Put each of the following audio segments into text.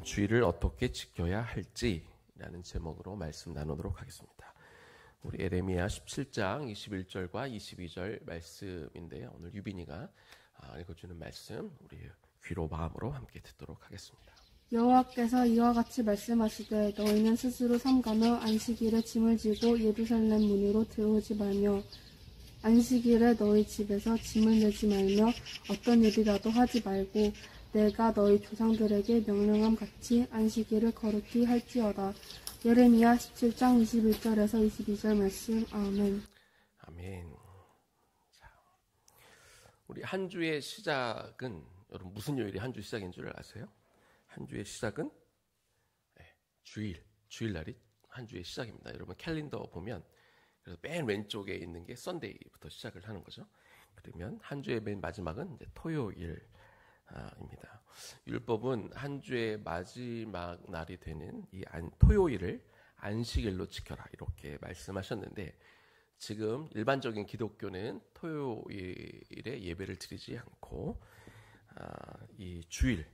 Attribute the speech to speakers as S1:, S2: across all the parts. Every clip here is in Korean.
S1: 주일을 어떻게 지켜야 할지라는 제목으로 말씀 나누도록 하겠습니다. 우리 에레미야 17장 21절과 22절 말씀인데요. 오늘 유빈이가 읽어주는 말씀 우리 귀로 마음으로 함께 듣도록 하겠습니다.
S2: 여호와께서 이와 같이 말씀하시되 너희는 스스로 삼가며 안식일에 짐을 지고 예루살렘 문으로 들어오지 말며 안식일에 너희 집에서 짐을 내지 말며 어떤 일이라도 하지 말고 내가 너희 조상들에게 명령함 같이 안식일을 거룩히 할지어다. 예레미야 17장 21절에서 22절 말씀. 아멘.
S1: 아멘. 자, 우리 한 주의 시작은 여러분 무슨 요일이 한 주 시작인 줄 아세요? 한 주의 시작은 주일날이 한 주의 시작입니다. 여러분 캘린더 보면 그래서 맨 왼쪽에 있는 게 썬데이부터 시작을 하는 거죠. 그러면 한 주의 맨 마지막은 이제 토요일입니다. 율법은 한 주의 마지막 날이 되는 이 토요일을 안식일로 지켜라 이렇게 말씀하셨는데 지금 일반적인 기독교는 토요일에 예배를 드리지 않고 이 주일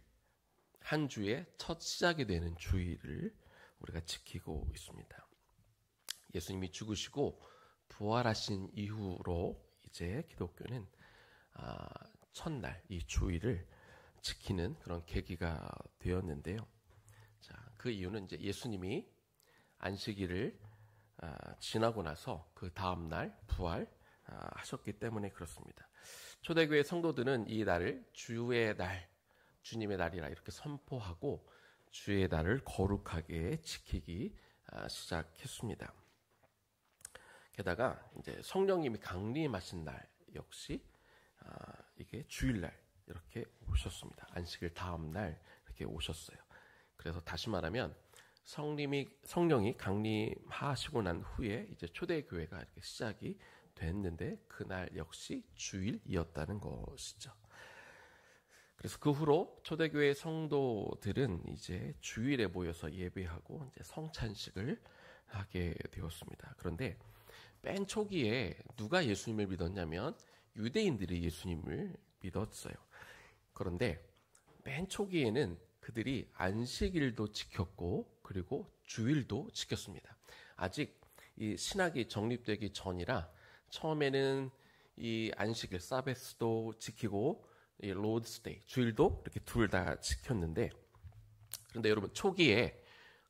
S1: 한 주의 첫 시작이 되는 주일을 우리가 지키고 있습니다. 예수님이 죽으시고 부활하신 이후로 이제 기독교는 첫날 이 주일을 지키는 그런 계기가 되었는데요. 자, 그 이유는 이제 예수님이 안식일을 지나고 나서 그 다음 날 부활하셨기 때문에 그렇습니다. 초대교회 성도들은 이 날을 주의 날, 주님의 날이라 이렇게 선포하고 주의 날을 거룩하게 지키기 시작했습니다. 게다가 이제 성령님이 강림하신 날 역시 이게 주일날 이렇게 오셨습니다. 안식일 다음 날 이렇게 오셨어요. 그래서 다시 말하면 성령이 강림하시고 난 후에 이제 초대교회가 이렇게 시작이 됐는데 그날 역시 주일이었다는 것이죠. 그래서 그 후로 초대교회 성도들은 이제 주일에 모여서 예배하고 이제 성찬식을 하게 되었습니다. 그런데 맨 초기에 누가 예수님을 믿었냐면 유대인들이 예수님을 믿었어요. 그런데 맨 초기에는 그들이 안식일도 지켰고 그리고 주일도 지켰습니다. 아직 이 신학이 정립되기 전이라 처음에는 이 안식일 사베스도 지키고 이 로드스데이 주일도 이렇게 둘 다 지켰는데 그런데 여러분 초기에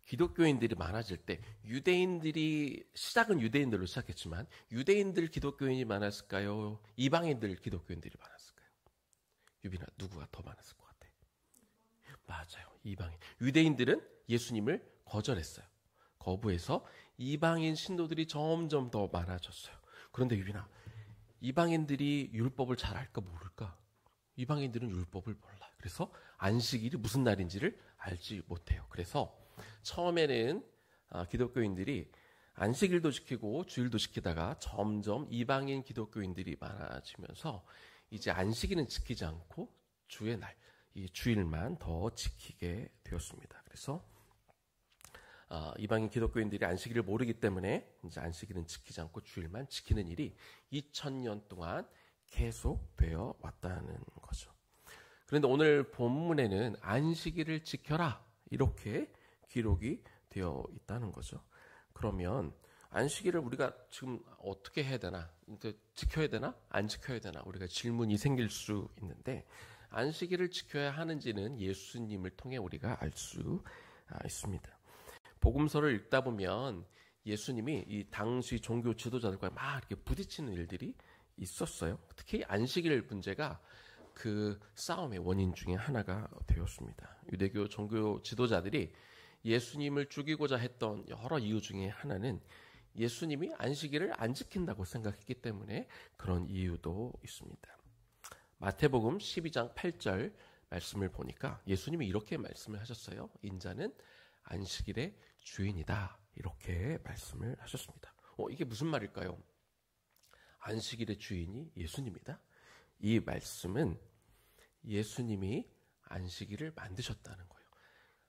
S1: 기독교인들이 많아질 때 시작은 유대인들로 시작했지만 유대인들 기독교인이 많았을까요? 이방인들 기독교인들이 많았을까요? 유빈아 누구가 더 많았을 것 같아? 맞아요. 이방인. 유대인들은 예수님을 거절했어요. 거부해서 이방인 신도들이 점점 더 많아졌어요. 그런데 유빈아 이방인들이 율법을 잘 알까 모를까? 이방인들은 율법을 몰라요. 그래서 안식일이 무슨 날인지를 알지 못해요. 그래서 처음에는 기독교인들이 안식일도 지키고 주일도 지키다가 점점 이방인 기독교인들이 많아지면서 이제 안식일은 지키지 않고 주의 날, 이 주일만 더 지키게 되었습니다. 그래서 이방인 기독교인들이 안식일을 모르기 때문에 이제 안식일은 지키지 않고 주일만 지키는 일이 2000년 동안 계속되어 왔다는 거죠. 그런데 오늘 본문에는 안식일을 지켜라 이렇게 기록이 되어 있다는 거죠. 그러면 안식일을 우리가 지금 어떻게 해야 되나? 지켜야 되나? 안 지켜야 되나? 우리가 질문이 생길 수 있는데 안식일을 지켜야 하는지는 예수님을 통해 우리가 알 수 있습니다. 복음서를 읽다 보면 예수님이 이 당시 종교 지도자들과 막 이렇게 부딪히는 일들이 있었어요. 특히 안식일 문제가 그 싸움의 원인 중에 하나가 되었습니다. 유대교 종교 지도자들이 예수님을 죽이고자 했던 여러 이유 중에 하나는 예수님이 안식일을 안 지킨다고 생각했기 때문에 그런 이유도 있습니다. 마태복음 12장 8절 말씀을 보니까 예수님이 이렇게 말씀을 하셨어요. 인자는 안식일의 주인이다. 이렇게 말씀을 하셨습니다. 이게 무슨 말일까요? 안식일의 주인이 예수님이다. 이 말씀은 예수님이 안식일을 만드셨다는 거예요.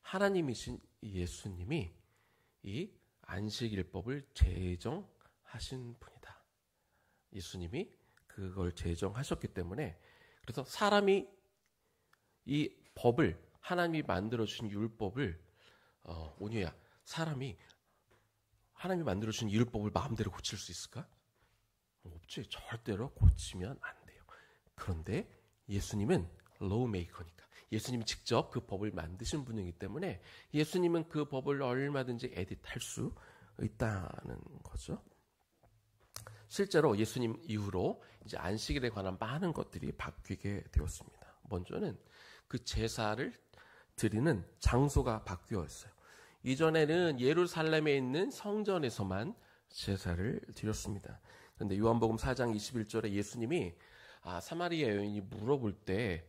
S1: 하나님이신 예수님이 이 안식일법을 제정하신 분이다. 예수님이 그걸 제정하셨기 때문에 그래서 사람이 이 법을 하나님이 만들어주신 율법을 온유야, 사람이 하나님이 만들어주신 율법을 마음대로 고칠 수 있을까? 없지. 절대로 고치면 안 돼요. 그런데 예수님은 로우메이커니까, 예수님이 직접 그 법을 만드신 분이기 때문에 예수님은 그 법을 얼마든지 에디트할 수 있다는 거죠. 실제로 예수님 이후로 이제 안식일에 관한 많은 것들이 바뀌게 되었습니다. 먼저는 그 제사를 드리는 장소가 바뀌었어요. 이전에는 예루살렘에 있는 성전에서만 제사를 드렸습니다. 그런데 요한복음 4장 21절에 예수님이 사마리아 여인이 물어볼 때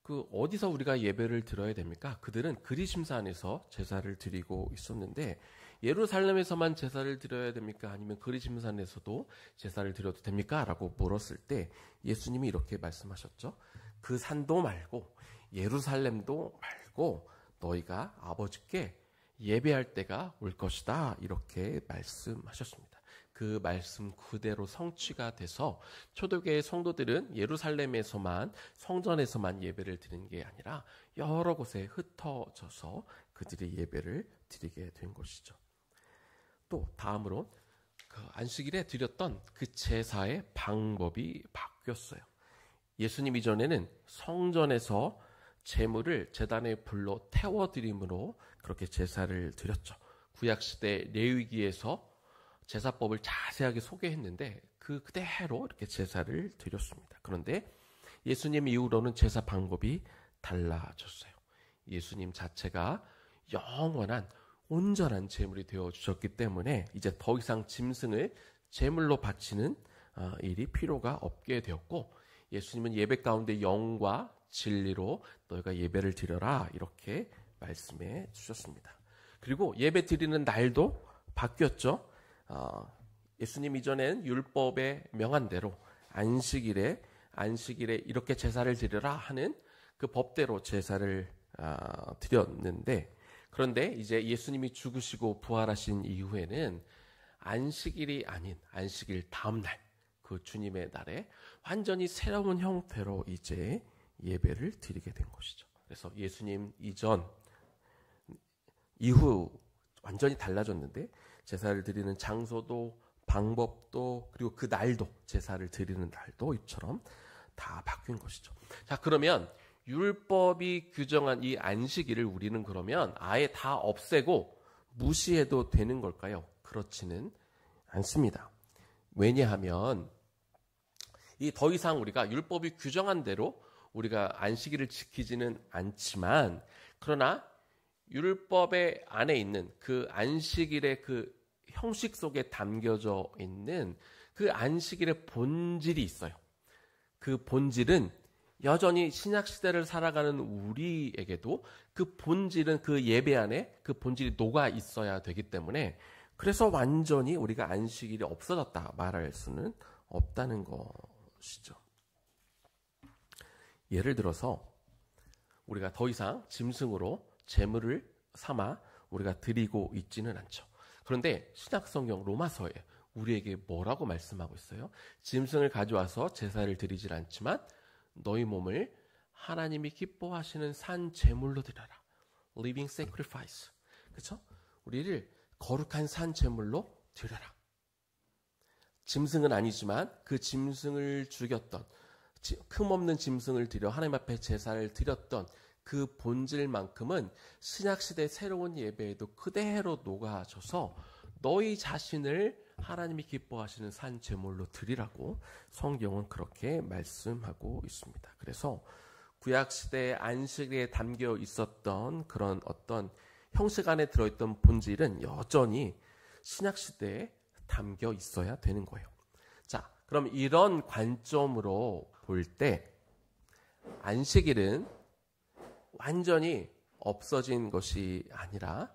S1: 그 어디서 우리가 예배를 드려야 됩니까? 그들은 그리심산에서 제사를 드리고 있었는데 예루살렘에서만 제사를 드려야 됩니까? 아니면 그리심산에서도 제사를 드려도 됩니까? 라고 물었을 때 예수님이 이렇게 말씀하셨죠. 그 산도 말고 예루살렘도 말고 너희가 아버지께 예배할 때가 올 것이다. 이렇게 말씀하셨습니다. 그 말씀 그대로 성취가 돼서 초대교회 성도들은 예루살렘에서만, 성전에서만 예배를 드리는 게 아니라 여러 곳에 흩어져서 그들이 예배를 드리게 된 것이죠. 또 다음으로 그 안식일에 드렸던 그 제사의 방법이 바뀌었어요. 예수님 이전에는 성전에서 제물을 제단에 불로 태워드림으로 그렇게 제사를 드렸죠. 구약시대 레위기에서 제사법을 자세하게 소개했는데 그대로 이렇게 제사를 드렸습니다. 그런데 예수님 이후로는 제사 방법이 달라졌어요. 예수님 자체가 영원한 온전한 제물이 되어주셨기 때문에 이제 더 이상 짐승을 제물로 바치는 일이 필요가 없게 되었고, 예수님은 예배 가운데 영과 진리로 너희가 예배를 드려라 이렇게 말씀해 주셨습니다. 그리고 예배 드리는 날도 바뀌었죠. 예수님 이전엔 율법에 명한 대로 안식일에 이렇게 제사를 드려라 하는 그 법대로 제사를 드렸는데, 그런데 이제 예수님이 죽으시고 부활하신 이후에는 안식일이 아닌 안식일 다음 날, 그 주님의 날에 완전히 새로운 형태로 이제 예배를 드리게 된 것이죠. 그래서 예수님 이전 이후 완전히 달라졌는데 제사를 드리는 장소도 방법도 그리고 그 날도, 제사를 드리는 날도 이처럼 다 바뀐 것이죠. 자, 그러면 율법이 규정한 이 안식일을 우리는 그러면 아예 다 없애고 무시해도 되는 걸까요? 그렇지는 않습니다. 왜냐하면 이 더 이상 우리가 율법이 규정한 대로 우리가 안식일을 지키지는 않지만, 그러나 율법의 안에 있는 그 안식일의 그 형식 속에 담겨져 있는 그 안식일의 본질이 있어요. 그 본질은 여전히 신약시대를 살아가는 우리에게도 그 본질은, 그 예배 안에 그 본질이 녹아 있어야 되기 때문에, 그래서 완전히 우리가 안식일이 없어졌다 말할 수는 없다는 것이죠. 예를 들어서 우리가 더 이상 짐승으로 제물을 삼아 우리가 드리고 있지는 않죠. 그런데 신약성경 로마서에 우리에게 뭐라고 말씀하고 있어요? 짐승을 가져와서 제사를 드리질 않지만 너희 몸을 하나님이 기뻐하시는 산 제물로 드려라. Living sacrifice. 그렇죠? 우리를 거룩한 산 제물로 드려라. 짐승은 아니지만 그 짐승을 죽였던, 흠없는 짐승을 드려 하나님 앞에 제사를 드렸던 그 본질만큼은 신약시대 새로운 예배에도 그대로 녹아져서 너희 자신을 하나님이 기뻐하시는 산 제물로 드리라고 성경은 그렇게 말씀하고 있습니다. 그래서 구약시대의 안식일에 담겨 있었던 그런 어떤 형식 안에 들어있던 본질은 여전히 신약시대에 담겨 있어야 되는 거예요. 자, 그럼 이런 관점으로 볼 때 안식일은 완전히 없어진 것이 아니라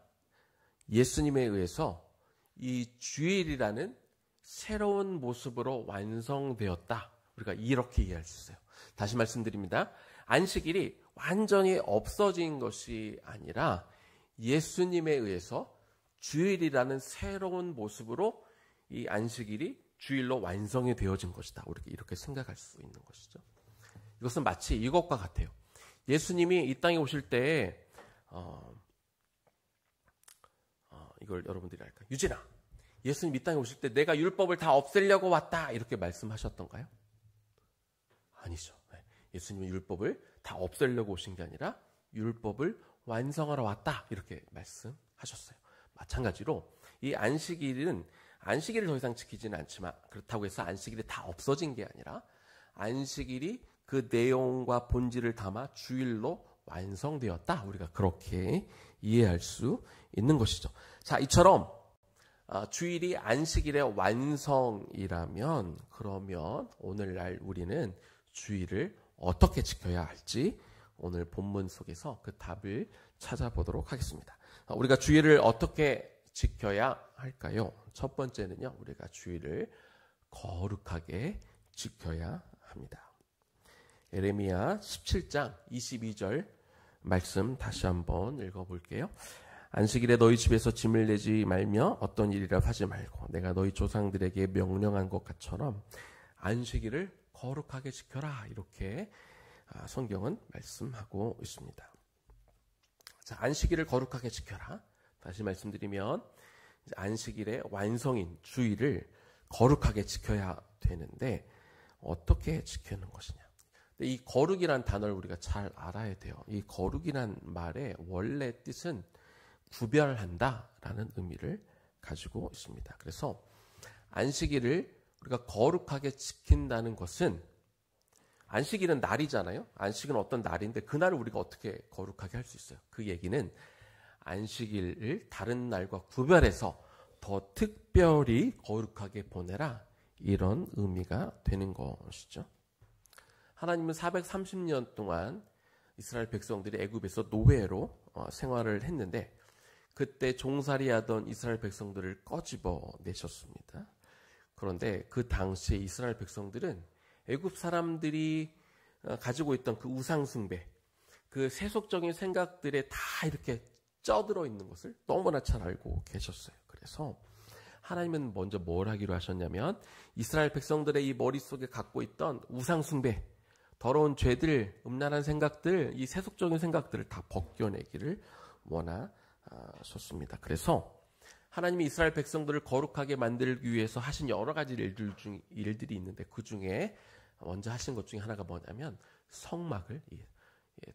S1: 예수님에 의해서 이 주일이라는 새로운 모습으로 완성되었다. 우리가 이렇게 이해할 수 있어요. 다시 말씀드립니다. 안식일이 완전히 없어진 것이 아니라 예수님에 의해서 주일이라는 새로운 모습으로 이 안식일이 주일로 완성이 되어진 것이다. 우리가 이렇게 생각할 수 있는 것이죠. 이것은 마치 이것과 같아요. 예수님이 이 땅에 오실 때 이걸 여러분들이 알까요? 유진아, 예수님 이 땅에 오실 때 내가 율법을 다 없애려고 왔다 이렇게 말씀하셨던가요? 아니죠. 예수님은 율법을 다 없애려고 오신 게 아니라 율법을 완성하러 왔다 이렇게 말씀하셨어요. 마찬가지로 이 안식일은 안식일을 더 이상 지키지는 않지만 그렇다고 해서 안식일이 다 없어진 게 아니라 안식일이 그 내용과 본질을 담아 주일로 완성되었다. 우리가 그렇게 이해할 수 있는 것이죠. 자, 이처럼 주일이 안식일의 완성이라면 그러면 오늘날 우리는 주일을 어떻게 지켜야 할지 오늘 본문 속에서 그 답을 찾아보도록 하겠습니다. 우리가 주일을 어떻게 지켜야 할까요? 첫 번째는요, 우리가 주일을 거룩하게 지켜야 합니다. 예레미야 17장 22절 말씀 다시 한번 읽어볼게요. 안식일에 너희 집에서 짐을 내지 말며 어떤 일이라 하지 말고 내가 너희 조상들에게 명령한 것처럼 안식일을 거룩하게 지켜라. 이렇게 성경은 말씀하고 있습니다. 자, 안식일을 거룩하게 지켜라. 다시 말씀드리면 안식일의 완성인 주일을 거룩하게 지켜야 되는데 어떻게 지키는 것이냐. 근데 이 거룩이란 단어를 우리가 잘 알아야 돼요. 이 거룩이란 말의 원래 뜻은 구별한다라는 의미를 가지고 있습니다. 그래서 안식일을 우리가 거룩하게 지킨다는 것은 안식일은 날이잖아요. 안식일은 어떤 날인데 그날을 우리가 어떻게 거룩하게 할 수 있어요? 그 얘기는 안식일을 다른 날과 구별해서 더 특별히 거룩하게 보내라 이런 의미가 되는 것이죠. 하나님은 430년 동안 이스라엘 백성들이 애굽에서 노예로 생활을 했는데 그때 종살이하던 이스라엘 백성들을 꺼집어 내셨습니다. 그런데 그 당시에 이스라엘 백성들은 애굽 사람들이 가지고 있던 그 우상 숭배, 그 세속적인 생각들에 다 이렇게 쪄들어 있는 것을 너무나 잘 알고 계셨어요. 그래서 하나님은 먼저 뭘 하기로 하셨냐면 이스라엘 백성들의 이 머릿속에 갖고 있던 우상 숭배, 더러운 죄들, 음란한 생각들, 이 세속적인 생각들을 다 벗겨내기를 원하셨습니다. 그래서 하나님이 이스라엘 백성들을 거룩하게 만들기 위해서 하신 여러 가지 일들이 있는데 그 중에 먼저 하신 것 중에 하나가 뭐냐면 성막을,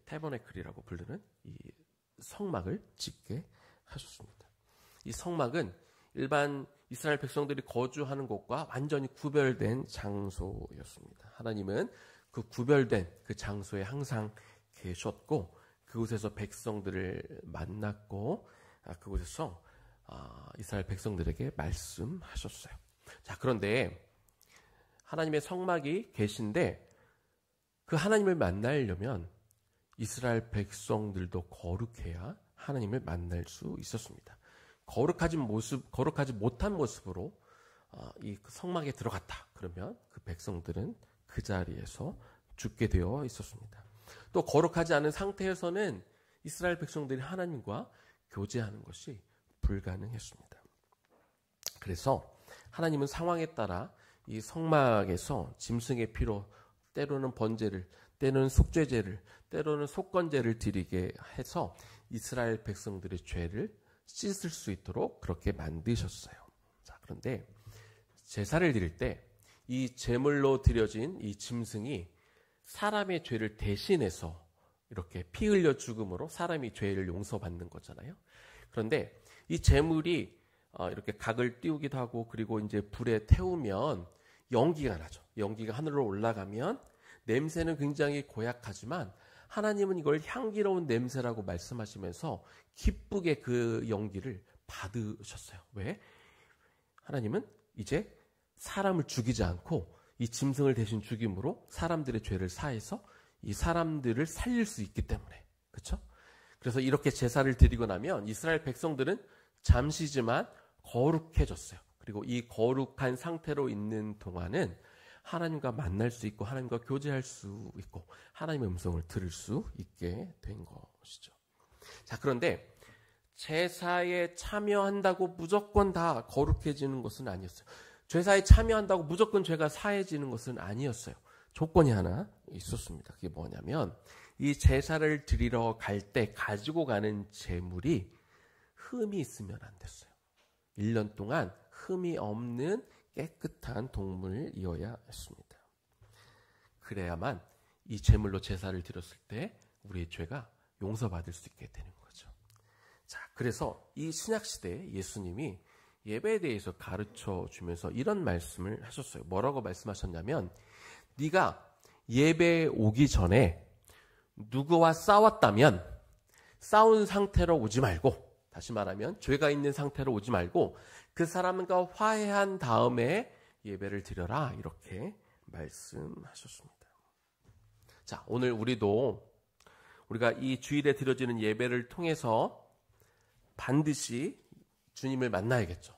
S1: 태버네클이라고 부르는 이 성막을 짓게 하셨습니다. 이 성막은 일반 이스라엘 백성들이 거주하는 곳과 완전히 구별된 장소였습니다. 하나님은 그 구별된 그 장소에 항상 계셨고 그곳에서 백성들을 만났고 그곳에서 이스라엘 백성들에게 말씀하셨어요. 자, 그런데 하나님의 성막이 계신데 그 하나님을 만나려면 이스라엘 백성들도 거룩해야 하나님을 만날 수 있었습니다. 거룩하지 못한 모습으로 이 성막에 들어갔다. 그러면 그 백성들은 그 자리에서 죽게 되어 있었습니다. 또 거룩하지 않은 상태에서는 이스라엘 백성들이 하나님과 교제하는 것이 불가능했습니다. 그래서 하나님은 상황에 따라 이 성막에서 짐승의 피로 때로는 번제를, 때로는 속죄제를, 때로는 속건제를 드리게 해서 이스라엘 백성들의 죄를 씻을 수 있도록 그렇게 만드셨어요. 자, 그런데 제사를 드릴 때 이 제물로 드려진 이 짐승이 사람의 죄를 대신해서 이렇게 피 흘려 죽음으로 사람이 죄를 용서받는 거잖아요. 그런데 이 제물이 이렇게 각을 띄우기도 하고 그리고 이제 불에 태우면 연기가 나죠. 연기가 하늘로 올라가면 냄새는 굉장히 고약하지만 하나님은 이걸 향기로운 냄새라고 말씀하시면서 기쁘게 그 연기를 받으셨어요. 왜? 하나님은 이제 사람을 죽이지 않고 이 짐승을 대신 죽임으로 사람들의 죄를 사해서 이 사람들을 살릴 수 있기 때문에. 그렇죠? 그래서 이렇게 제사를 드리고 나면 이스라엘 백성들은 잠시지만 거룩해졌어요. 그리고 이 거룩한 상태로 있는 동안은 하나님과 만날 수 있고 하나님과 교제할 수 있고 하나님의 음성을 들을 수 있게 된 것이죠. 자, 그런데 제사에 참여한다고 무조건 다 거룩해지는 것은 아니었어요. 제사에 참여한다고 무조건 죄가 사해지는 것은 아니었어요. 조건이 하나 있었습니다. 그게 뭐냐면 이 제사를 드리러 갈 때 가지고 가는 제물이 흠이 있으면 안 됐어요. 1년 동안 흠이 없는 깨끗한 동물이어야 했습니다. 그래야만 이 제물로 제사를 드렸을 때 우리의 죄가 용서받을 수 있게 되는 거죠. 자, 그래서 이 신약시대에 예수님이 예배에 대해서 가르쳐 주면서 이런 말씀을 하셨어요. 뭐라고 말씀하셨냐면, 네가 예배에 오기 전에 누구와 싸웠다면 싸운 상태로 오지 말고, 다시 말하면 죄가 있는 상태로 오지 말고 그 사람과 화해한 다음에 예배를 드려라, 이렇게 말씀하셨습니다. 자, 오늘 우리가 이 주일에 드려지는 예배를 통해서 반드시 주님을 만나야겠죠.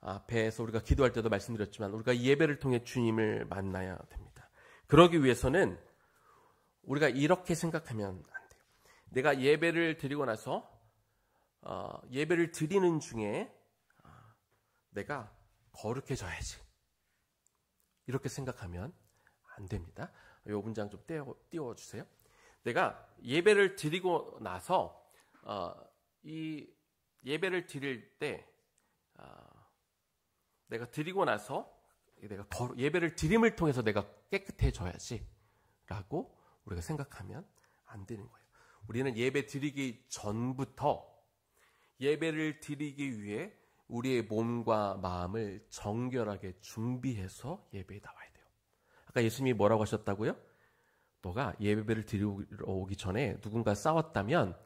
S1: 앞에서 우리가 기도할 때도 말씀드렸지만 우리가 예배를 통해 주님을 만나야 됩니다. 그러기 위해서는 우리가 이렇게 생각하면 안 돼요. 내가 예배를 드리고 나서 예배를 드리는 중에 내가 거룩해져야지, 이렇게 생각하면 안 됩니다. 이 문장 좀 띄워주세요. 내가 예배를 드리고 나서 이 예배를 드릴 때 내가 드리고 나서 내가 예배를 드림을 통해서 내가 깨끗해져야지 라고 우리가 생각하면 안 되는 거예요. 우리는 예배 드리기 전부터 예배를 드리기 위해 우리의 몸과 마음을 정결하게 준비해서 예배에 나와야 돼요. 아까 예수님이 뭐라고 하셨다고요? 너가 예배를 드리러 오기 전에 누군가 싸웠다면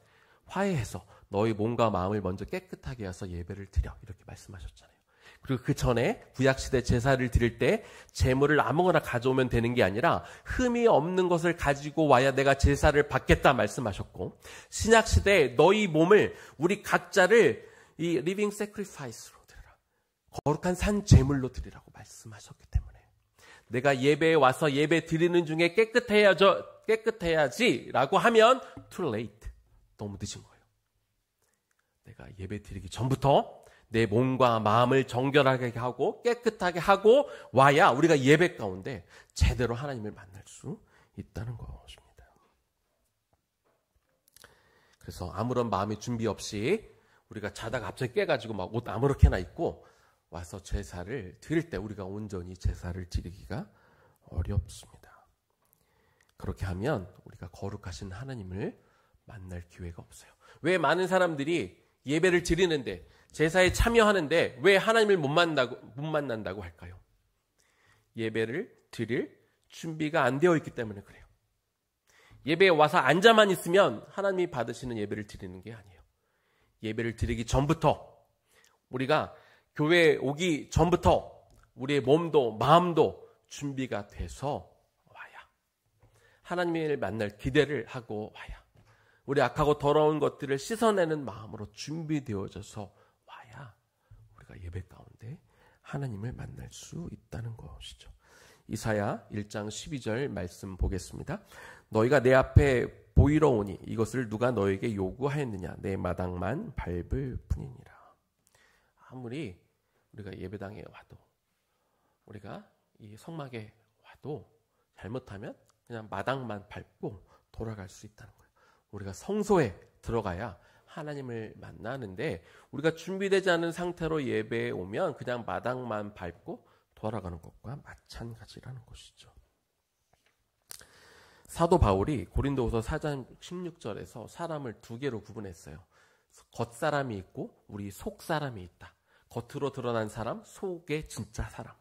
S1: 화해해서 너희 몸과 마음을 먼저 깨끗하게 해서 예배를 드려, 이렇게 말씀하셨잖아요. 그리고 그 전에 구약시대 제사를 드릴 때 제물을 아무거나 가져오면 되는 게 아니라 흠이 없는 것을 가지고 와야 내가 제사를 받겠다 말씀하셨고, 신약시대에 너희 몸을, 우리 각자를 이 리빙 세크리파이스로 드리라, 거룩한 산 제물로 드리라고 말씀하셨기 때문에 내가 예배에 와서 예배 드리는 중에 깨끗해야지라고 하면 too late, 너무 늦은 거예요. 내가 예배 드리기 전부터 내 몸과 마음을 정결하게 하고 깨끗하게 하고 와야 우리가 예배 가운데 제대로 하나님을 만날 수 있다는 것입니다. 그래서 아무런 마음의 준비 없이 우리가 자다가 갑자기 깨가지고 막 옷 아무렇게나 입고 와서 제사를 드릴 때 우리가 온전히 제사를 드리기가 어렵습니다. 그렇게 하면 우리가 거룩하신 하나님을 만날 기회가 없어요. 왜 많은 사람들이 예배를 드리는데, 제사에 참여하는데 왜 하나님을 못 만난다고 할까요? 예배를 드릴 준비가 안 되어 있기 때문에 그래요. 예배에 와서 앉아만 있으면 하나님이 받으시는 예배를 드리는 게 아니에요. 예배를 드리기 전부터, 우리가 교회에 오기 전부터 우리의 몸도 마음도 준비가 돼서 와야, 하나님을 만날 기대를 하고 와야, 우리 악하고 더러운 것들을 씻어내는 마음으로 준비되어져서 와야 우리가 예배 가운데 하나님을 만날 수 있다는 것이죠. 이사야 1장 12절 말씀 보겠습니다. 너희가 내 앞에 보이러 오니 이것을 누가 너에게 요구하였느냐, 내 마당만 밟을 뿐이니라. 아무리 우리가 예배당에 와도, 우리가 이 성막에 와도 잘못하면 그냥 마당만 밟고 돌아갈 수 있다는 거예요. 우리가 성소에 들어가야 하나님을 만나는데, 우리가 준비되지 않은 상태로 예배에 오면 그냥 마당만 밟고 돌아가는 것과 마찬가지라는 것이죠. 사도 바울이 고린도후서 4장 16절에서 사람을 두 개로 구분했어요. 겉사람이 있고 우리 속사람이 있다. 겉으로 드러난 사람, 속의 진짜 사람.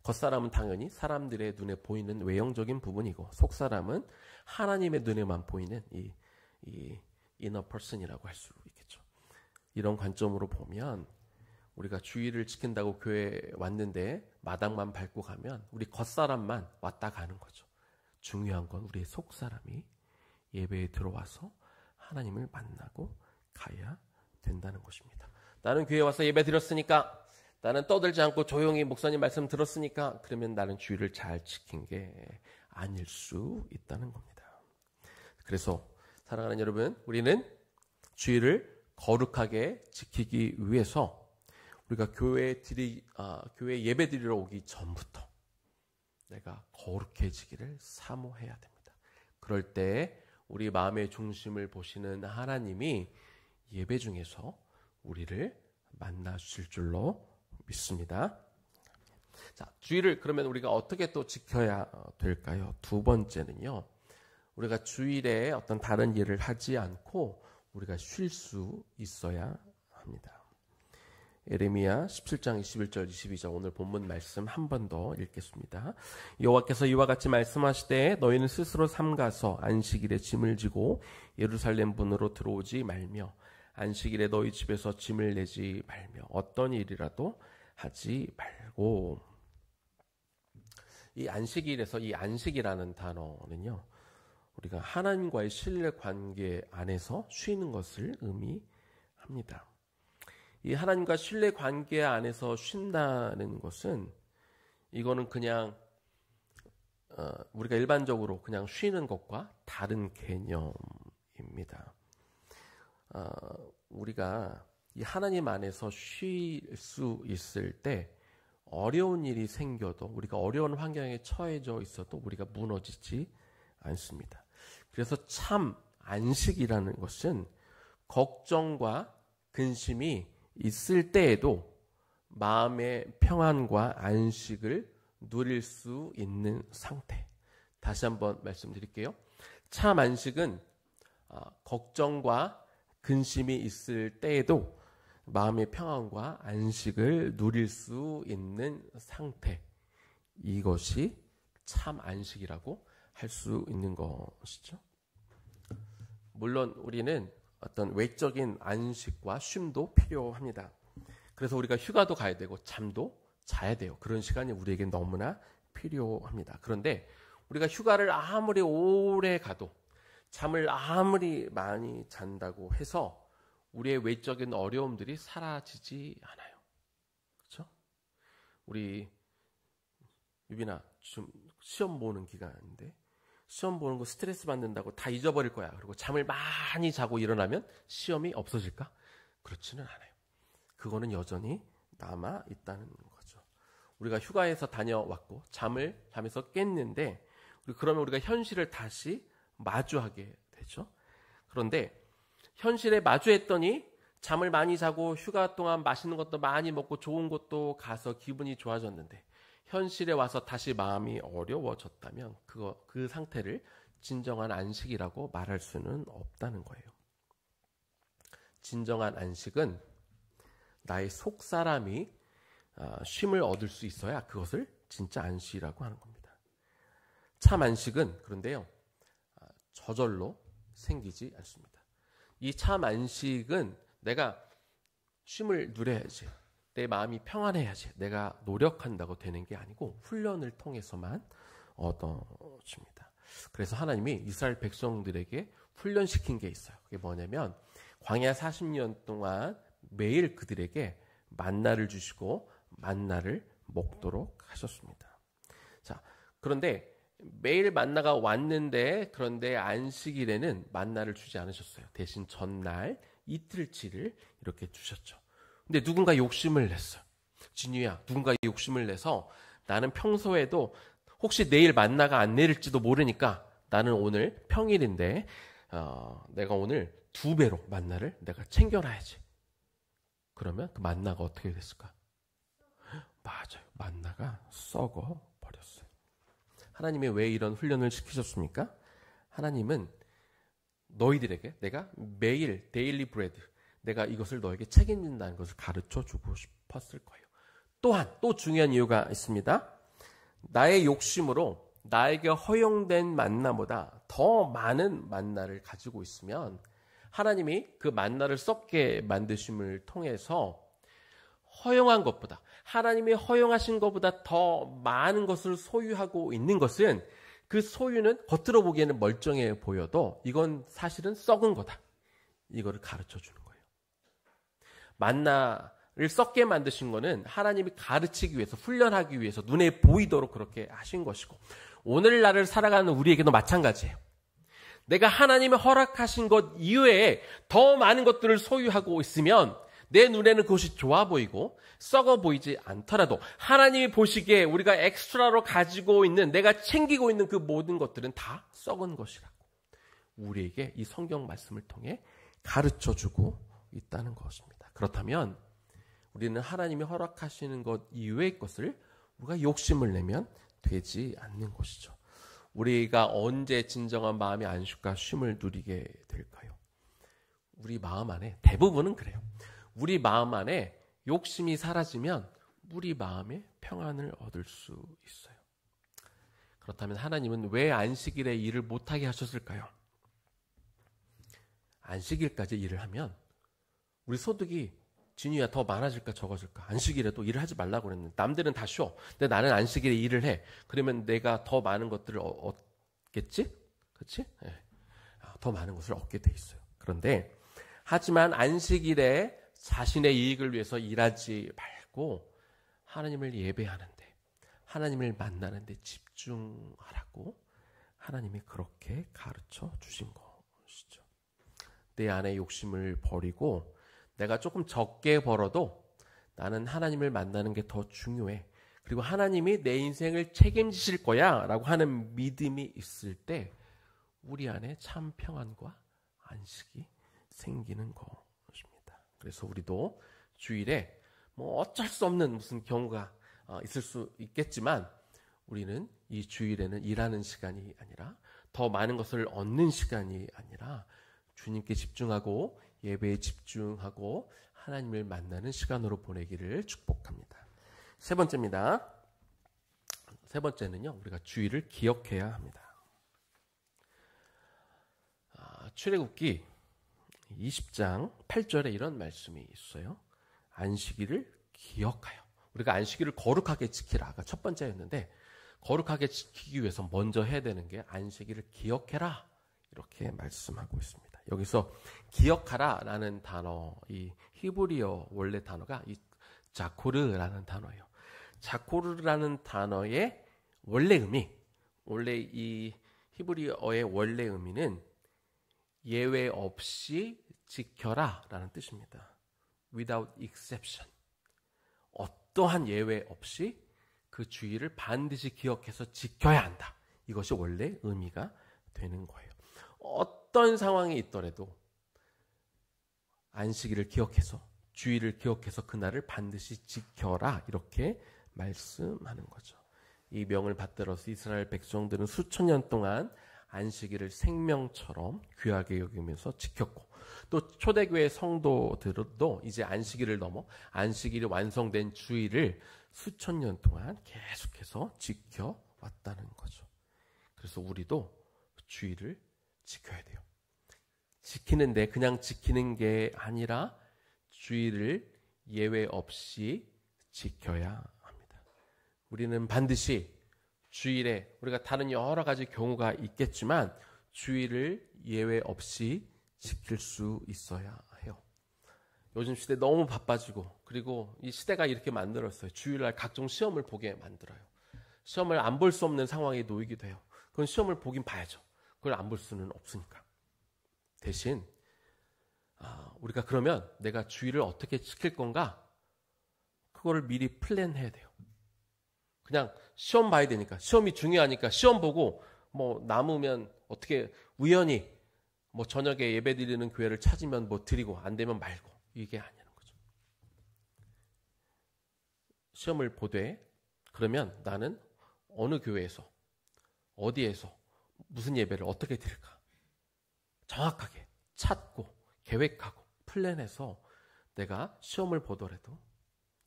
S1: 겉사람은 당연히 사람들의 눈에 보이는 외형적인 부분이고, 속사람은 하나님의 눈에만 보이는 이 inner person이라고 할 수 있겠죠. 이런 관점으로 보면 우리가 주의를 지킨다고 교회에 왔는데 마당만 밟고 가면 우리 겉사람만 왔다 가는 거죠. 중요한 건 우리의 속사람이 예배에 들어와서 하나님을 만나고 가야 된다는 것입니다. 나는 교회에 와서 예배 드렸으니까, 나는 떠들지 않고 조용히 목사님 말씀 들었으니까, 그러면 나는 주의를 잘 지킨 게 아닐 수 있다는 겁니다. 그래서 사랑하는 여러분, 우리는 주의를 거룩하게 지키기 위해서 우리가 교회 예배 드리러 오기 전부터 내가 거룩해지기를 사모해야 됩니다. 그럴 때 우리 마음의 중심을 보시는 하나님이 예배 중에서 우리를 만나주실 줄로 믿습니다. 자, 주일을 그러면 우리가 어떻게 또 지켜야 될까요? 두 번째는요, 우리가 주일에 어떤 다른 일을 하지 않고 우리가 쉴 수 있어야 합니다. 예레미야 17장 21절 22절 오늘 본문 말씀 한 번 더 읽겠습니다. 여호와께서 이와 같이 말씀하시되 너희는 스스로 삼가서 안식일에 짐을 지고 예루살렘 문으로 들어오지 말며 안식일에 너희 집에서 짐을 내지 말며 어떤 일이라도 하지 말고. 이 안식일에서 이 안식이라는 단어는요, 우리가 하나님과의 신뢰 관계 안에서 쉬는 것을 의미합니다. 이 하나님과 신뢰 관계 안에서 쉰다는 것은 이거는 그냥 우리가 일반적으로 그냥 쉬는 것과 다른 개념입니다. 우리가 이 하나님 안에서 쉴 수 있을 때 어려운 일이 생겨도 우리가 어려운 환경에 처해져 있어도 우리가 무너지지 않습니다. 그래서 참 안식이라는 것은 걱정과 근심이 있을 때에도 마음의 평안과 안식을 누릴 수 있는 상태. 다시 한번 말씀드릴게요. 참 안식은 걱정과 근심이 있을 때에도 마음의 평안과 안식을 누릴 수 있는 상태. 이것이 참 안식이라고 할 수 있는 것이죠. 물론 우리는 어떤 외적인 안식과 쉼도 필요합니다. 그래서 우리가 휴가도 가야 되고 잠도 자야 돼요. 그런 시간이 우리에게 너무나 필요합니다. 그런데 우리가 휴가를 아무리 오래 가도 잠을 아무리 많이 잔다고 해서 우리의 외적인 어려움들이 사라지지 않아요. 그렇죠? 우리 유빈아 지금 시험 보는 기간인데 시험 보는 거 스트레스 받는다고 다 잊어버릴 거야. 그리고 잠을 많이 자고 일어나면 시험이 없어질까? 그렇지는 않아요. 그거는 여전히 남아 있다는 거죠. 우리가 휴가에서 다녀왔고 잠에서 깼는데 그러면 우리가 현실을 다시 마주하게 되죠. 그런데 현실에 마주했더니 잠을 많이 자고 휴가 동안 맛있는 것도 많이 먹고 좋은 곳도 가서 기분이 좋아졌는데 현실에 와서 다시 마음이 어려워졌다면 그 상태를 진정한 안식이라고 말할 수는 없다는 거예요. 진정한 안식은 나의 속 사람이 쉼을 얻을 수 있어야 그것을 진짜 안식이라고 하는 겁니다. 참 안식은 그런데요, 저절로 생기지 않습니다. 이 참 안식은 내가 쉼을 누려야지, 내 마음이 평안해야지, 내가 노력한다고 되는 게 아니고 훈련을 통해서만 얻어집니다. 그래서 하나님이 이스라엘 백성들에게 훈련시킨 게 있어요. 그게 뭐냐면 광야 40년 동안 매일 그들에게 만나를 주시고 만나를 먹도록 하셨습니다. 자, 그런데 매일 만나가 왔는데 그런데 안식일에는 만나를 주지 않으셨어요. 대신 전날 이틀치를 이렇게 주셨죠. 근데 누군가 욕심을 냈어요. 진유야, 누군가 욕심을 내서 나는 평소에도 혹시 내일 만나가 안 내릴지도 모르니까 나는 오늘 평일인데 내가 오늘 2배로 만나를 내가 챙겨놔야지. 그러면 그 만나가 어떻게 됐을까? 맞아요. 만나가 썩어 버렸어요. 하나님이 왜 이런 훈련을 시키셨습니까? 하나님은 너희들에게 내가 매일 데일리 브레드, 내가 이것을 너에게 책임진다는 것을 가르쳐 주고 싶었을 거예요. 또한 또 중요한 이유가 있습니다. 나의 욕심으로 나에게 허용된 만나보다 더 많은 만나를 가지고 있으면 하나님이 그 만나를 썩게 만드심을 통해서 허용한 것보다, 하나님이 허용하신 것보다 더 많은 것을 소유하고 있는 것은 그 소유는 겉으로 보기에는 멀쩡해 보여도 이건 사실은 썩은 거다. 이거를 가르쳐 주는 거예요. 만나를 썩게 만드신 거는 하나님이 가르치기 위해서, 훈련하기 위해서 눈에 보이도록 그렇게 하신 것이고, 오늘날을 살아가는 우리에게도 마찬가지예요. 내가 하나님이 허락하신 것 이외에 더 많은 것들을 소유하고 있으면 내 눈에는 그것이 좋아 보이고 썩어 보이지 않더라도 하나님이 보시기에 우리가 엑스트라로 가지고 있는, 내가 챙기고 있는 그 모든 것들은 다 썩은 것이라고. 우리에게 이 성경 말씀을 통해 가르쳐주고 있다는 것입니다. 그렇다면 우리는 하나님이 허락하시는 것 이외의 것을 우리가 욕심을 내면 되지 않는 것이죠. 우리가 언제 진정한 마음의 안식과 쉼을 누리게 될까요? 우리 마음 안에, 대부분은 그래요. 우리 마음 안에 욕심이 사라지면 우리 마음에 평안을 얻을 수 있어요. 그렇다면 하나님은 왜 안식일에 일을 못하게 하셨을까요? 안식일까지 일을 하면 우리 소득이 진유야 더 많아질까 적어질까? 안식일에도 일을 하지 말라고 그랬는데 남들은 다 쉬어. 근데 나는 안식일에 일을 해. 그러면 내가 더 많은 것들을 얻겠지? 그렇지? 네. 더 많은 것을 얻게 돼 있어요. 그런데 하지만 안식일에 자신의 이익을 위해서 일하지 말고 하나님을 예배하는데, 하나님을 만나는데 집중하라고 하나님이 그렇게 가르쳐 주신 것이죠. 내 안에 욕심을 버리고 내가 조금 적게 벌어도 나는 하나님을 만나는 게 더 중요해. 그리고 하나님이 내 인생을 책임지실 거야 라고 하는 믿음이 있을 때 우리 안에 참 평안과 안식이 생기는 것입니다. 그래서 우리도 주일에 뭐 어쩔 수 없는 무슨 경우가 있을 수 있겠지만 우리는 이 주일에는 일하는 시간이 아니라 더 많은 것을 얻는 시간이 아니라 주님께 집중하고 예배에 집중하고 하나님을 만나는 시간으로 보내기를 축복합니다. 세 번째입니다. 세 번째는요, 우리가 주일을 기억해야 합니다. 출애굽기 20장 8절에 이런 말씀이 있어요. 안식일을 기억하여. 우리가 안식일을 거룩하게 지키라가 첫 번째였는데 거룩하게 지키기 위해서 먼저 해야 되는 게 안식일을 기억해라 이렇게 말씀하고 있습니다. 여기서 기억하라라는 단어, 이 히브리어 원래 단어가 이 자코르라는 단어예요. 자코르라는 단어의 원래 의미, 원래 이 히브리어의 원래 의미는 예외 없이 지켜라라는 뜻입니다. Without exception. 어떠한 예외 없이 그 주의를 반드시 기억해서 지켜야 한다. 이것이 원래 의미가 되는 거예요. 어떤 상황이 있더라도 안식일을 기억해서 주일을 기억해서 그날을 반드시 지켜라 이렇게 말씀하는 거죠. 이 명을 받들어서 이스라엘 백성들은 수천 년 동안 안식일을 생명처럼 귀하게 여기면서 지켰고 또 초대교회 성도들도 이제 안식일을 넘어 안식일이 완성된 주일을 수천 년 동안 계속해서 지켜왔다는 거죠. 그래서 우리도 주일을 지켜야 돼요. 지키는데 그냥 지키는 게 아니라 주일을 예외 없이 지켜야 합니다. 우리는 반드시 주일에 우리가 다른 여러 가지 경우가 있겠지만 주일을 예외 없이 지킬 수 있어야 해요. 요즘 시대 너무 바빠지고 그리고 이 시대가 이렇게 만들었어요. 주일날 각종 시험을 보게 만들어요. 시험을 안 볼 수 없는 상황에 놓이기도 해요. 그건 시험을 보긴 봐야죠. 그걸 안 볼 수는 없으니까. 대신 우리가 그러면 내가 주일을 어떻게 지킬 건가? 그거를 미리 플랜해야 돼요. 그냥 시험 봐야 되니까 시험이 중요하니까 시험 보고 뭐 남으면 어떻게 우연히 뭐 저녁에 예배 드리는 교회를 찾으면 뭐 드리고 안 되면 말고 이게 아니라는 거죠. 시험을 보되 그러면 나는 어느 교회에서 어디에서 무슨 예배를 어떻게 드릴까? 정확하게 찾고 계획하고 플랜해서 내가 시험을 보더라도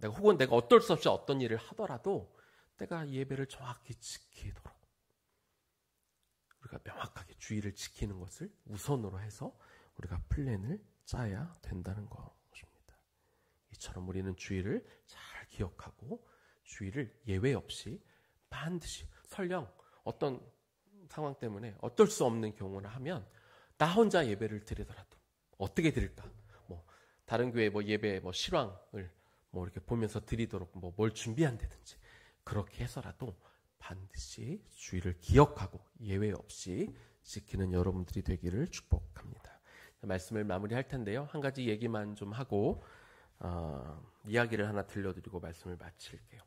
S1: 혹은 내가 어쩔 수 없이 어떤 일을 하더라도 내가 예배를 정확히 지키도록 우리가 명확하게 주의를 지키는 것을 우선으로 해서 우리가 플랜을 짜야 된다는 것입니다. 이처럼 우리는 주의를 잘 기억하고 주의를 예외 없이 반드시 설령 어떤 상황 때문에 어쩔 수 없는 경우나 하면 나 혼자 예배를 드리더라도 어떻게 드릴까? 뭐 다른 교회 뭐 예배 뭐 실황을 뭐 이렇게 보면서 드리도록 뭐 뭘 준비한다든지 그렇게 해서라도 반드시 주의를 기억하고 예외 없이 지키는 여러분들이 되기를 축복합니다. 말씀을 마무리할 텐데요. 한 가지 얘기만 좀 하고 이야기를 하나 들려드리고 말씀을 마칠게요.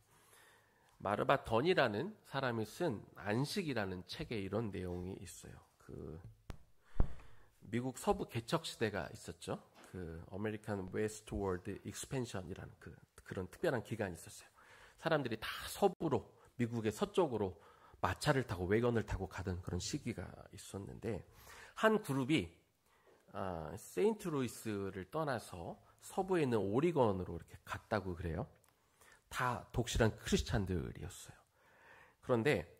S1: 마르바 던이라는 사람이 쓴 안식이라는 책에 이런 내용이 있어요. 미국 서부 개척 시대가 있었죠. 그 아메리칸 웨스트워드 익스펜션이라는 그런 특별한 기간이 있었어요. 사람들이 다 서부로, 미국의 서쪽으로 마차를 타고 웨건을 타고 가던 그런 시기가 있었는데, 한 그룹이 세인트루이스를 떠나서 서부에 있는 오리건으로 이렇게 갔다고 그래요. 다 독실한 크리스찬들이었어요. 그런데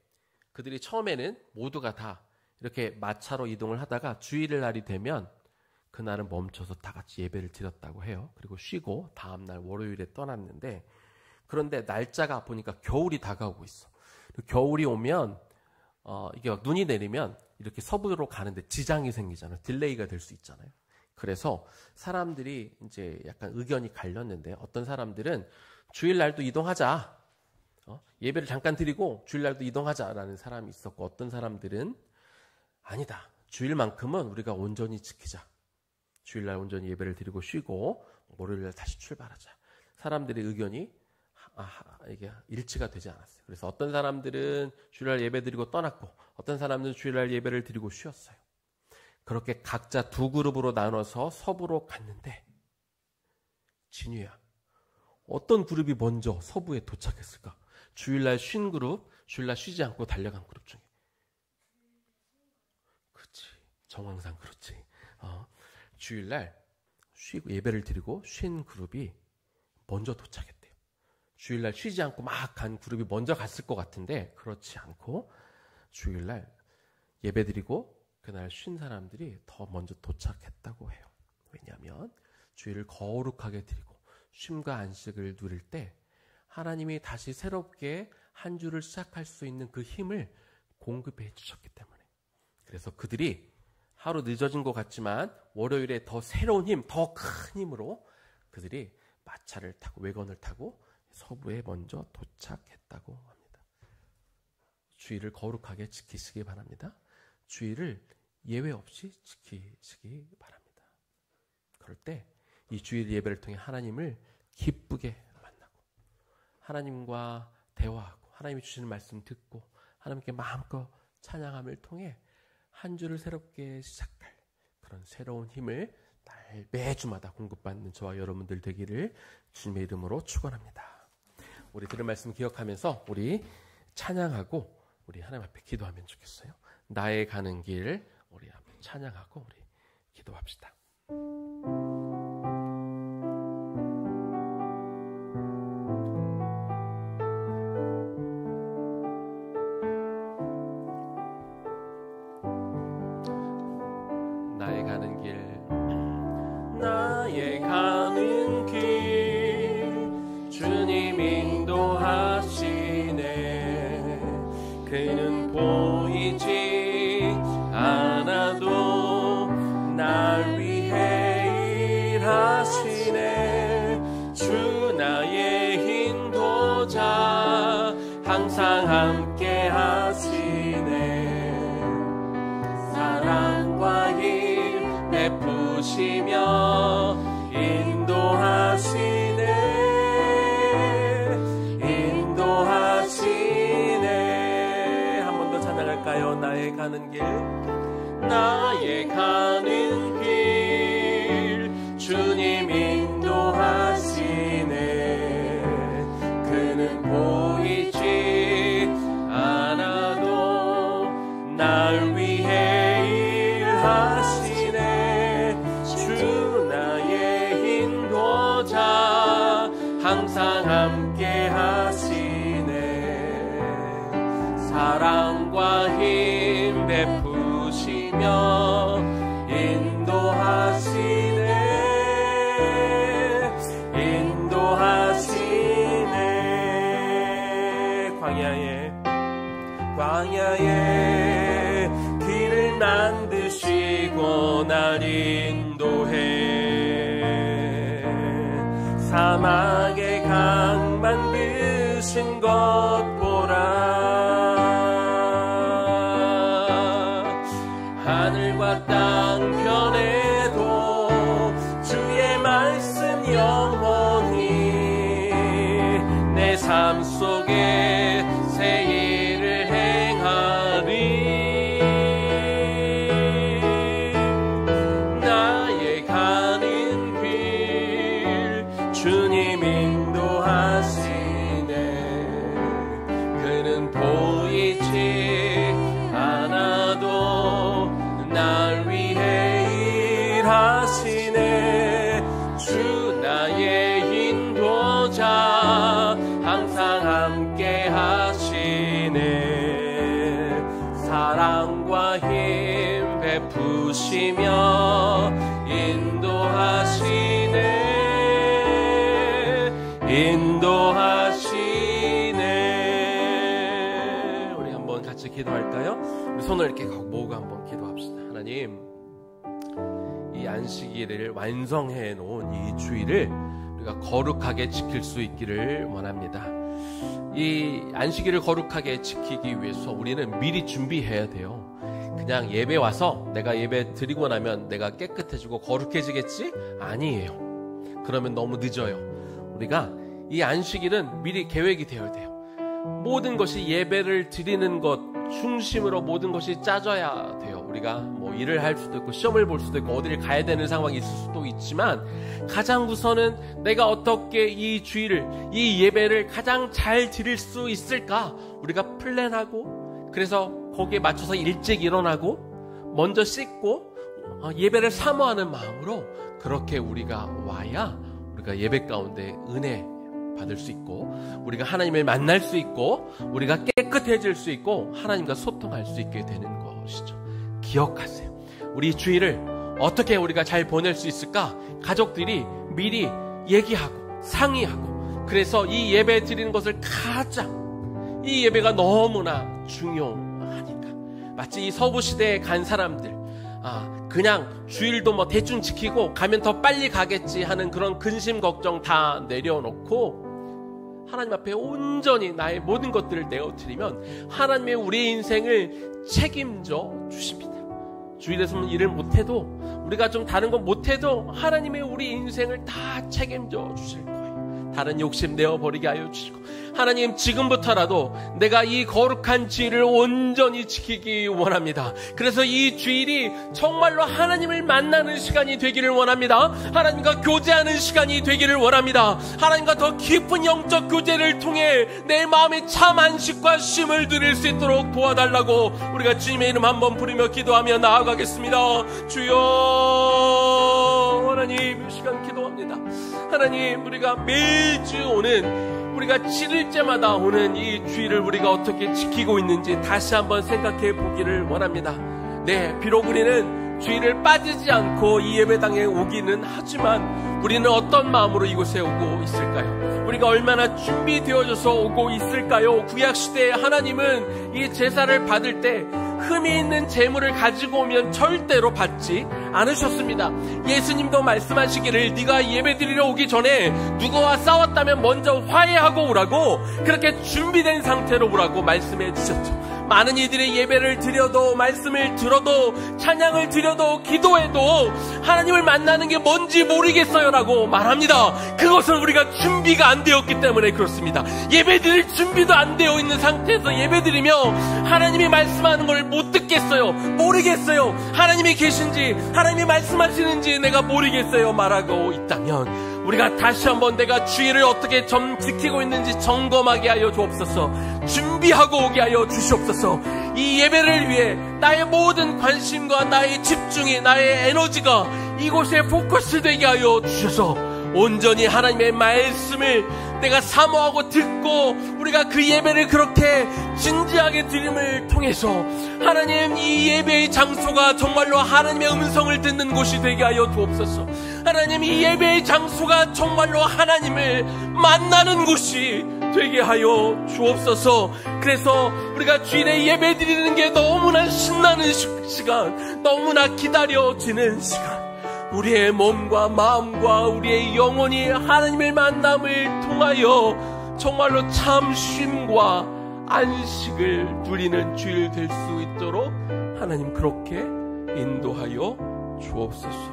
S1: 그들이 처음에는 모두가 다 이렇게 마차로 이동을 하다가 주일날이 되면 그날은 멈춰서 다 같이 예배를 드렸다고 해요. 그리고 쉬고 다음날 월요일에 떠났는데, 그런데 날짜가 보니까 겨울이 다가오고 있어. 겨울이 오면 이게 막 눈이 내리면 이렇게 서부로 가는데 지장이 생기잖아요. 딜레이가 될 수 있잖아요. 그래서 사람들이 이제 약간 의견이 갈렸는데, 어떤 사람들은 주일날도 이동하자, 예배를 잠깐 드리고 주일날도 이동하자라는 사람이 있었고, 어떤 사람들은 아니다, 주일만큼은 우리가 온전히 지키자, 주일날 온전히 예배를 드리고 쉬고 월요일날 다시 출발하자. 사람들의 의견이 이게 일치가 되지 않았어요. 그래서 어떤 사람들은 주일날 예배 드리고 떠났고, 어떤 사람들은 주일날 예배를 드리고 쉬었어요. 그렇게 각자 두 그룹으로 나눠서 서부로 갔는데, 진유야, 어떤 그룹이 먼저 서부에 도착했을까? 주일날 쉰 그룹, 주일날 쉬지 않고 달려간 그룹 중에. 그렇지, 정황상 그렇지. 주일날 쉬고 예배를 드리고 쉰 그룹이 먼저 도착했대요. 주일날 쉬지 않고 막 간 그룹이 먼저 갔을 것 같은데, 그렇지 않고 주일날 예배 드리고 그날 쉰 사람들이 더 먼저 도착했다고 해요. 왜냐하면 주일을 거룩하게 드리고 쉼과 안식을 누릴 때 하나님이 다시 새롭게 한 주를 시작할 수 있는 그 힘을 공급해 주셨기 때문에. 그래서 그들이 하루 늦어진 것 같지만 월요일에 더 새로운 힘, 더 큰 힘으로 그들이 마차를 타고 웨건을 타고 서부에 먼저 도착했다고 합니다. 주일을 거룩하게 지키시기 바랍니다. 주일을 예외 없이 지키시기 바랍니다. 그럴 때 이 주일 예배를 통해 하나님을 기쁘게 만나고, 하나님과 대화하고, 하나님이 주시는 말씀 듣고, 하나님께 마음껏 찬양함을 통해 한 주를 새롭게 시작할 그런 새로운 힘을 매주마다 공급받는 저와 여러분들 되기를 주님의 이름으로 축원합니다. 우리 들은 말씀 기억하면서 우리 찬양하고 우리 하나님 앞에 기도하면 좋겠어요. 나의 가는 길 우리 한번 찬양하고 우리 기도합시다. 나의 가는 길, 나의 가는 길, 주님 인도하시네. 그는 보이지 않아도 날 위해 일하시네. 주 나의 인도자, 항상 함께 하시네. 사랑과 힘 베푸시며 인도하시네. 인도하시네. 한 번 더 찬양할까요? 나의 가는 길, 나의 가는 길, 주님 인도하시네. 그는 보이지 않아도 날 위해 일하시네. 주 나의 인도자, 항상 함께 하시네. 사랑과 힘 베푸시며 인도하시네. 인도하시네. 광야에 길을 만드시고 날 인도해. 사막에 강 만드신 것 보라. 하늘과 땅 변해도 주의 말씀 영원히 내 삶 속에 새 일을 행하리. 주님 인도하시네. 그는 보이지 않아도 날 위해 일하시네. 주 나의 인도자 항상 함께 하시네. 사랑과 힘 베푸시며 인도하시네. 인도하시네. 우리 한번 같이 기도할까요? 우리 손을 이렇게 모으고 한번 기도합시다. 하나님, 이 안식일을 완성해 놓은 이 주일을 우리가 거룩하게 지킬 수 있기를 원합니다. 이 안식일을 거룩하게 지키기 위해서 우리는 미리 준비해야 돼요. 그냥 예배 와서 내가 예배 드리고 나면 내가 깨끗해지고 거룩해지겠지? 아니에요. 그러면 너무 늦어요. 우리가 이 안식일은 미리 계획이 되어야 돼요. 모든 것이 예배를 드리는 것 중심으로 모든 것이 짜져야 돼요. 우리가 뭐 일을 할 수도 있고 시험을 볼 수도 있고 어디를 가야 되는 상황이 있을 수도 있지만 가장 우선은 내가 어떻게 이 주일을, 이 예배를 가장 잘 드릴 수 있을까? 우리가 플랜하고, 그래서 거기에 맞춰서 일찍 일어나고 먼저 씻고 예배를 사모하는 마음으로 그렇게 우리가 와야 우리가 예배 가운데 은혜 받을 수 있고 우리가 하나님을 만날 수 있고 우리가 깨끗해질 수 있고 하나님과 소통할 수 있게 되는 것이죠. 기억하세요. 우리 주일을 어떻게 우리가 잘 보낼 수 있을까? 가족들이 미리 얘기하고 상의하고, 그래서 이 예배 드리는 것을 가장, 이 예배가 너무나 중요하니까. 마치 이 서부시대에 간 사람들, 그냥 주일도 뭐 대충 지키고 가면 더 빨리 가겠지 하는 그런 근심 걱정 다 내려놓고 하나님 앞에 온전히 나의 모든 것들을 내어드리면 하나님의 우리의 인생을 책임져 주십니다. 주일에서는 일을 못해도, 우리가 좀 다른 건 못해도 하나님의 우리 인생을 다 책임져 주실 거예요. 다른 욕심 내어버리게 하여 주시고, 하나님 지금부터라도 내가 이 거룩한 주일을 온전히 지키기 원합니다. 그래서 이 주일이 정말로 하나님을 만나는 시간이 되기를 원합니다. 하나님과 교제하는 시간이 되기를 원합니다. 하나님과 더 깊은 영적 교제를 통해 내 마음에 참 안식과 쉼을 누릴 수 있도록 도와달라고 우리가 주님의 이름 한번 부르며 기도하며 나아가겠습니다. 주여, 하나님 이 시간 기도합니다. 하나님, 우리가 매주 오는, 우리가 7일째마다 오는 이 주일을 우리가 어떻게 지키고 있는지 다시 한번 생각해 보기를 원합니다. 네, 비록 우리는 주일을 빠지지 않고 이 예배당에 오기는 하지만 우리는 어떤 마음으로 이곳에 오고 있을까요? 우리가 얼마나 준비되어져서 오고 있을까요? 구약시대에 하나님은 이 제사를 받을 때 흠이 있는 제물을 가지고 오면 절대로 받지 않으셨습니다. 예수님도 말씀하시기를 네가 예배드리러 오기 전에 누구와 싸웠다면 먼저 화해하고 오라고, 그렇게 준비된 상태로 오라고 말씀해 주셨죠. 많은 이들이 예배를 드려도, 말씀을 들어도, 찬양을 드려도, 기도해도 하나님을 만나는 게 뭔지 모르겠어요 라고 말합니다. 그것은 우리가 준비가 안 되었기 때문에 그렇습니다. 예배 드릴 준비도 안 되어 있는 상태에서 예배 드리며 하나님이 말씀하는 걸 못 듣겠어요, 모르겠어요, 하나님이 계신지 하나님이 말씀하시는지 내가 모르겠어요 말하고 있다면 우리가 다시 한번 내가 주일을 어떻게 지키고 있는지 점검하게 하여 주옵소서. 준비하고 오게 하여 주시옵소서. 이 예배를 위해 나의 모든 관심과 나의 집중이, 나의 에너지가 이곳에 포커스 되게 하여 주셔서 온전히 하나님의 말씀을 내가 사모하고 듣고 우리가 그 예배를 그렇게 진지하게 드림을 통해서 하나님, 이 예배의 장소가 정말로 하나님의 음성을 듣는 곳이 되게 하여 주옵소서. 하나님, 이 예배의 장소가 정말로 하나님을 만나는 곳이 되게 하여 주옵소서. 그래서 우리가 주일에 예배 드리는 게 너무나 신나는 시간, 너무나 기다려지는 시간, 우리의 몸과 마음과 우리의 영혼이 하나님의 만남을 통하여 정말로 참 쉼과 안식을 누리는 주일 될 수 있도록 하나님 그렇게 인도하여 주옵소서.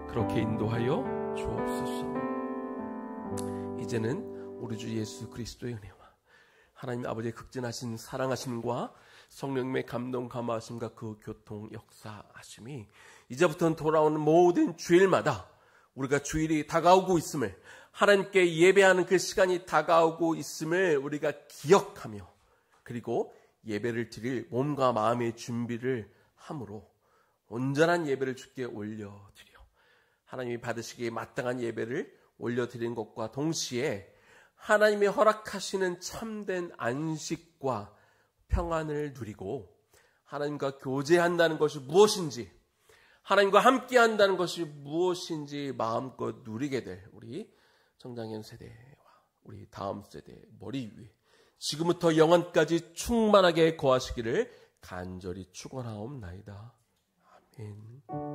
S1: 그렇게 인도하여 주옵소서. 이제는 우리 주 예수 그리스도의 은혜와 하나님 아버지의 극진하신 사랑하심과 성령님의 감동 감화하심과 그 교통 역사하심이 이제부터는 돌아오는 모든 주일마다 우리가 주일이 다가오고 있음을 하나님께 예배하는 그 시간이 다가오고 있음을 우리가 기억하며 그리고 예배를 드릴 몸과 마음의 준비를 함으로 온전한 예배를 주께 올려드려 하나님이 받으시기에 마땅한 예배를 올려드리는 것과 동시에 하나님이 허락하시는 참된 안식과 평안을 누리고 하나님과 교제한다는 것이 무엇인지 하나님과 함께한다는 것이 무엇인지 마음껏 누리게 될 우리 청장년 세대와 우리 다음 세대 머리 위에 지금부터 영원까지 충만하게 거하시기를 간절히 축원하옵나이다. 아멘.